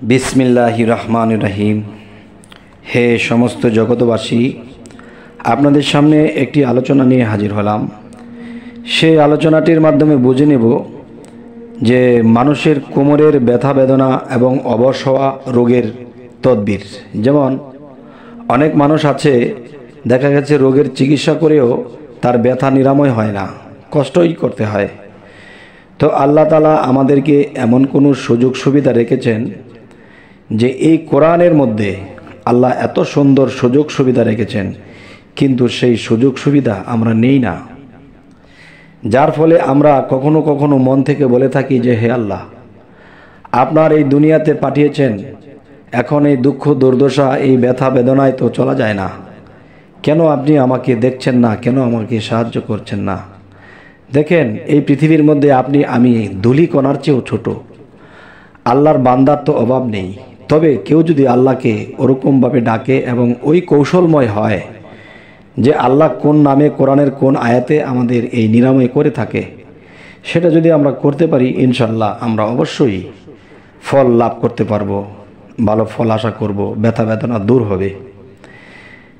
বিসমিল্লাহির রহমানির রহিম। হে সমস্ত জগতবাসী, আপনাদের সামনে একটি আলোচনা নিয়ে হাজির হলাম। সেই আলোচনাটির মাধ্যমে বুঝে নেব যে মানুষের কোমরের ব্যথা বেদনা এবং অবশ হওয়া রোগের তদবির। যেমন অনেক মানুষ আছে, দেখা গেছে রোগের চিকিৎসা করেও তার ব্যথা নিরাময় হয় না, কষ্টই করতে হয়। তো আল্লাহ তাআলা আমাদেরকে এমন কোনো সুযোগ সুবিধা রেখেছেন যে এই কোরআনের মধ্যে আল্লাহ এত সুন্দর সুযোগ সুবিধা রেখেছেন, কিন্তু সেই সুযোগ সুবিধা আমরা নেই না। যার ফলে আমরা কখনো কখনো মন থেকে বলে থাকি যে হে আল্লাহ, আপনার এই দুনিয়াতে পাঠিয়েছেন, এখন এই দুঃখ দুর্দশা এই ব্যথা বেদনায় তো চলা যায় না, কেন আপনি আমাকে দেখছেন না, কেন আমাকে সাহায্য করছেন না? দেখেন, এই পৃথিবীর মধ্যে আপনি আমি ধুলি কণার চেয়েও ছোট। আল্লাহর বান্দার তো অভাব নেই, তবে কেউ যদি আল্লাহকে ওরকমভাবে ডাকে এবং ওই কৌশলময় হয় যে আল্লাহ কোন নামে কোরআনের কোন আয়াতে আমাদের এই নিরাময় করে থাকে, সেটা যদি আমরা করতে পারি, ইনশাল্লাহ আমরা অবশ্যই ফল লাভ করতে পারবো, ভালো ফল আশা করব, ব্যথা বেদনা দূর হবে।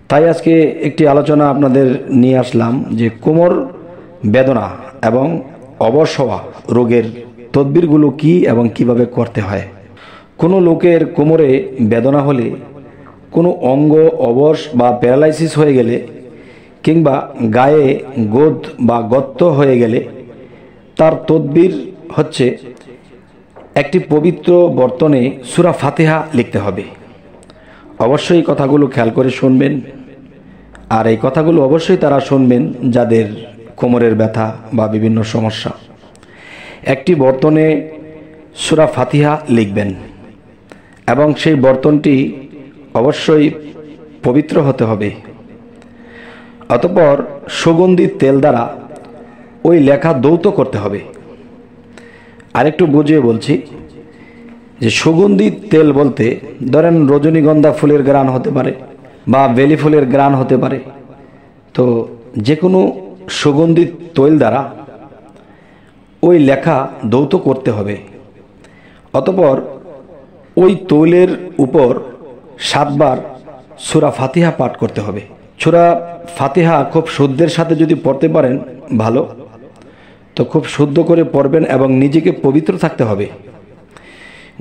তাই আজকে একটি আলোচনা আপনাদের নিয়ে আসলাম যে কোমর বেদনা এবং অবশ হওয়া রোগের তদবিরগুলো কি এবং কিভাবে করতে হয়। কোনো লোকের কোমরে বেদনা হলে, কোনো অঙ্গ অবশ বা প্যারালাইসিস হয়ে গেলে, কিংবা গায়ে গোদ বা গর্ত হয়ে গেলে তার তদবির হচ্ছে একটি পবিত্র বর্তনে সূরা ফাতিহা লিখতে হবে। অবশ্যই কথাগুলো খেয়াল করে শুনবেন, আর এই কথাগুলো অবশ্যই তারা শুনবেন যাদের কোমরের ব্যথা বা বিভিন্ন সমস্যা। একটি বর্তনে সূরা ফাতিহা লিখবেন এবং সেই বর্তনটি অবশ্যই পবিত্র হতে হবে। অতঃপর সুগন্ধি তেল দ্বারা ওই লেখা ধৌত করতে হবে। আরেকটু বুঝিয়ে বলছি যে সুগন্ধি তেল বলতে ধরেন রজনীগন্ধা ফুলের ঘ্রাণ হতে পারে বা বেলি ফুলের ঘ্রাণ হতে পারে। তো যে কোনো সুগন্ধি তৈল দ্বারা ওই লেখা ধৌত করতে হবে। অতঃপর ওই তৈলের উপর 7 বার সূরা ফাতিহা পাঠ করতে হবে। সূরা ফাতিহা খুব শুদ্ধের সাথে যদি পড়তে পারেন ভালো, তো খুব শুদ্ধ করে পড়বেন এবং নিজেকে পবিত্র থাকতে হবে।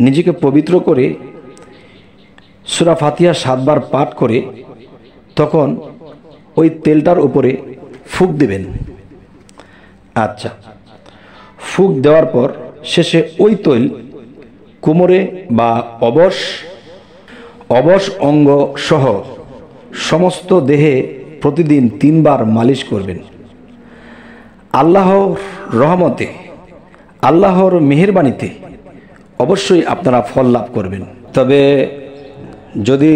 নিজেকে পবিত্র করে সূরা ফাতিহা 7 বার পাঠ করে তখন ওই তেলটার উপরে ফুঁক দিবেন। আচ্ছা, ফুঁক দেওয়ার পর শেষে ওই তৈল কোমরে বা অবশ অঙ্গ সহ সমস্ত দেহে প্রতিদিন 3 বার মালিশ করবেন। আল্লাহর রহমতে, আল্লাহর মেহেরবানিতে অবশ্যই আপনারা ফল লাভ করবেন। তবে যদি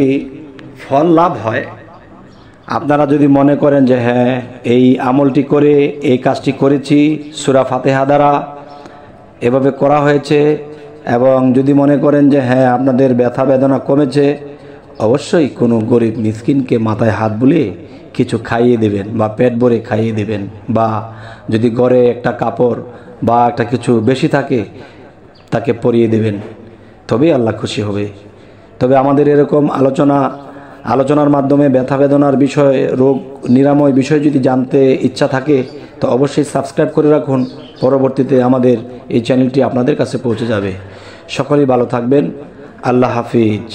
ফল লাভ হয়, আপনারা যদি মনে করেন যে হ্যাঁ এই আমলটি করে এই কাজটি করেছি, সূরা ফাতিহা দ্বারা এভাবে করা হয়েছে, এবং যদি মনে করেন যে হ্যাঁ আপনাদের ব্যথা বেদনা কমেছে, অবশ্যই কোনো গরিব মিসকিনকে মাথায় হাত বুলিয়ে কিছু খাইয়ে দেবেন বা পেট ভরে খাইয়ে দেবেন, বা যদি ঘরে একটা কাপড় বা একটা কিছু বেশি থাকে তাকে পরিয়ে দেবেন, তবেই আল্লাহ খুশি হবে। তবে আমাদের এরকম আলোচনার মাধ্যমে ব্যথা বেদনার বিষয়, রোগ নিরাময় বিষয় যদি জানতে ইচ্ছা থাকে, তো অবশ্যই সাবস্ক্রাইব করে রাখুন। পরবর্তীতে আমাদের এই চ্যানেলটি আপনাদের কাছে পৌঁছে যাবে। সকলেই ভালো থাকবেন। আল্লাহ হাফিজ।